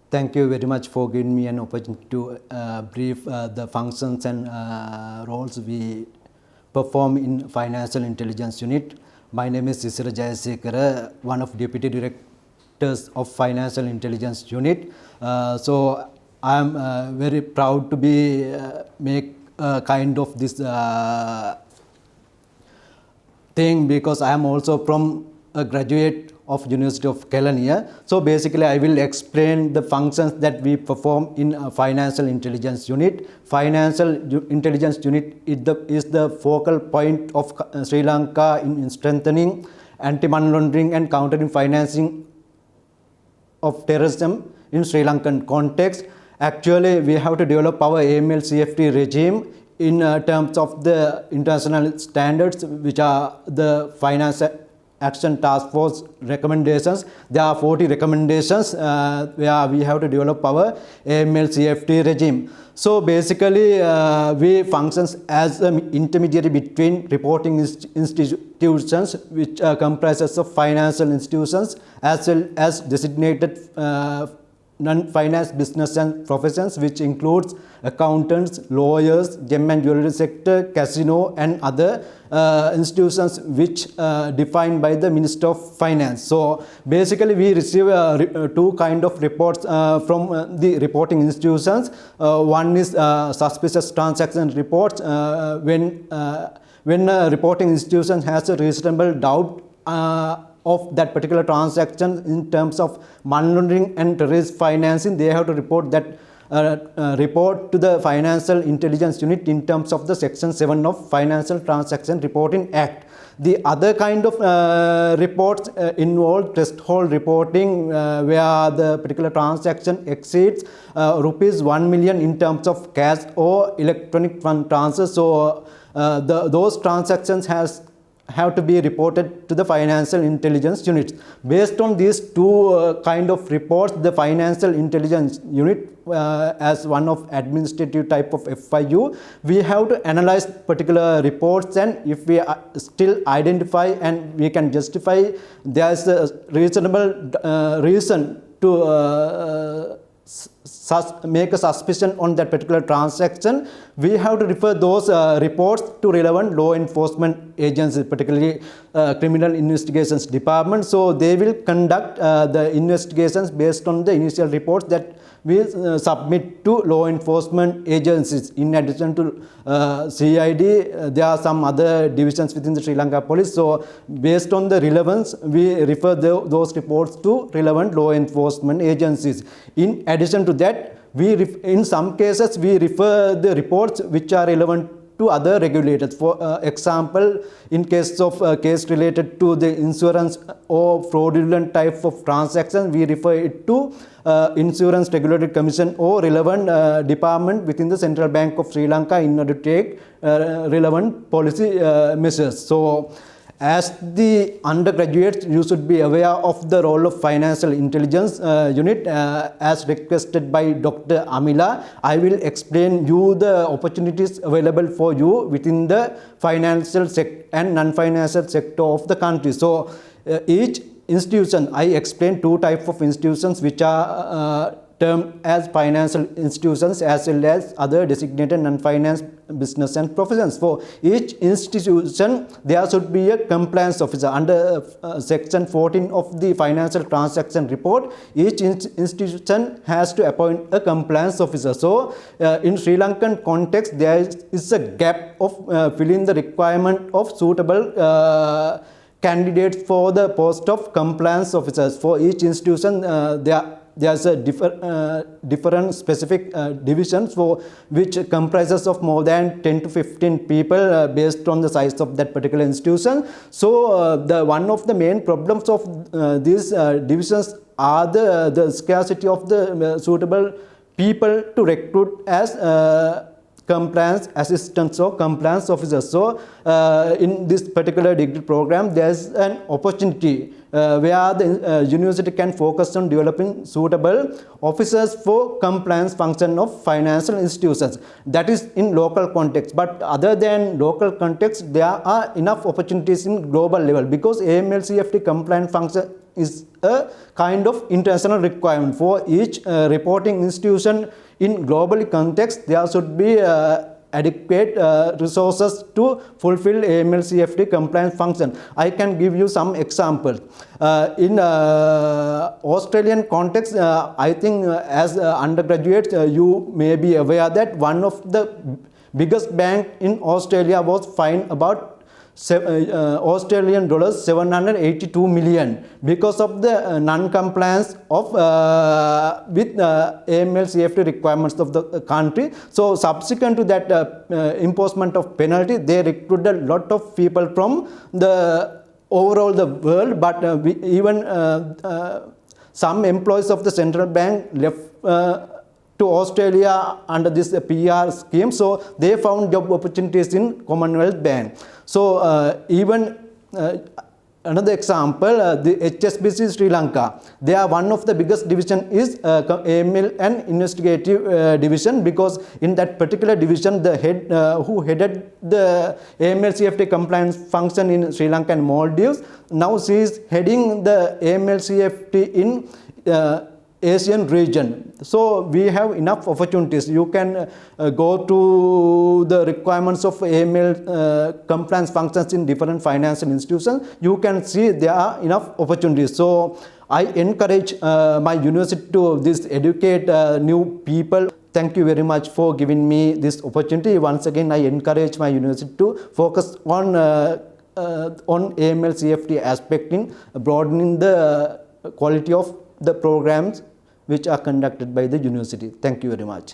Thank you very much for giving me an opportunity to brief the functions and roles we perform in Financial Intelligence Unit. My name is Sisira Jayasekara, one of Deputy Directors of Financial Intelligence Unit. So I am very proud to be make kind of this thing because I am also from a graduate of University of Kelaniya. So basically I will explain the functions that we perform in Financial Intelligence Unit. Financial Intelligence Unit is the focal point of Sri Lanka in strengthening anti-money laundering and countering financing of terrorism in Sri Lankan context. Actually, we have to develop our AML CFT regime in terms of the international standards, which are the Finance Action Task Force recommendations. There are 40 recommendations where we have to develop our AML CFT regime. So basically, we functions as an intermediary between reporting institutions, which comprises of financial institutions as well as designated non-finance business and professions, which includes accountants, lawyers, gem and jewelry sector, casino and other institutions which defined by the Minister of Finance. So basically we receive two kind of reports from the reporting institutions. One is suspicious transaction reports when a reporting institution has a reasonable doubt of that particular transaction in terms of money laundering and terrorist financing. They have to report that report to the Financial Intelligence Unit in terms of the Section 7 of Financial Transaction Reporting Act. The other kind of reports involve threshold reporting where the particular transaction exceeds rupees 1 million in terms of cash or electronic fund transfers. So those transactions have to be reported to the Financial Intelligence Unit. Based on these two kind of reports, the Financial Intelligence Unit as one of administrative type of FIU, we have to analyze particular reports, and if we still identify and we can justify there is a reasonable reason to make a suspicion on that particular transaction, we have to refer those reports to relevant law enforcement agencies, particularly criminal investigations department. So they will conduct the investigations based on the initial reports that we submit to law enforcement agencies. In addition to CID, there are some other divisions within the Sri Lanka Police. So based on the relevance, we refer those reports to relevant law enforcement agencies. In addition to that, in some cases we refer the reports which are relevant to other regulators. For example, in case of case related to the insurance or fraudulent type of transaction, we refer it to Insurance Regulatory Commission or relevant department within the Central Bank of Sri Lanka in order to take relevant policy measures. So as the undergraduates, you should be aware of the role of Financial Intelligence Unit. As requested by Dr. Amila, I will explain you the opportunities available for you within the financial sector and non-financial sector of the country. So each institution, I explained two types of institutions which are termed as financial institutions as well as other designated non-finance business and professions. For each institution, there should be a compliance officer. Under section 14 of the Financial Transaction Report, each institution has to appoint a compliance officer. So in Sri Lankan context, there is a gap of filling the requirement of suitable candidates for the post of compliance officers. For each institution, there's a different specific divisions for which comprises of more than 10 to 15 people based on the size of that particular institution. So one of the main problems of these divisions are the scarcity of the suitable people to recruit as compliance assistants or compliance officers. So in this particular degree program, there's an opportunity where the university can focus on developing suitable officers for compliance function of financial institutions. That is in local context, but other than local context, there are enough opportunities in global level, because AML/CFT compliance function is a kind of international requirement for each reporting institution. In global context, there should be adequate resources to fulfill AML/CFT compliance function. I can give you some examples. In Australian context, I think as undergraduates, you may be aware that one of the biggest bank in Australia was fined about Australian dollars 782 million because of the non-compliance of with AML/CFT requirements of the country. So subsequent to that imposition of penalty, they recruited a lot of people from the overall the world, but even some employees of the central bank left to Australia under this PR scheme, so they found job opportunities in Commonwealth Bank. So even another example, the HSBC Sri Lanka, they are one of the biggest division is AML and investigative division, because in that particular division, the head who headed the AML/CFT compliance function in Sri Lanka and Maldives, now she is heading the AML/CFT in Asian region. So we have enough opportunities. You can go to the requirements of AML compliance functions in different financial institutions. You can see there are enough opportunities. So I encourage my university to educate new people. Thank you very much for giving me this opportunity. Once again, I encourage my university to focus on AML/CFT aspect in broadening the quality of the programs which are conducted by the university. Thank you very much.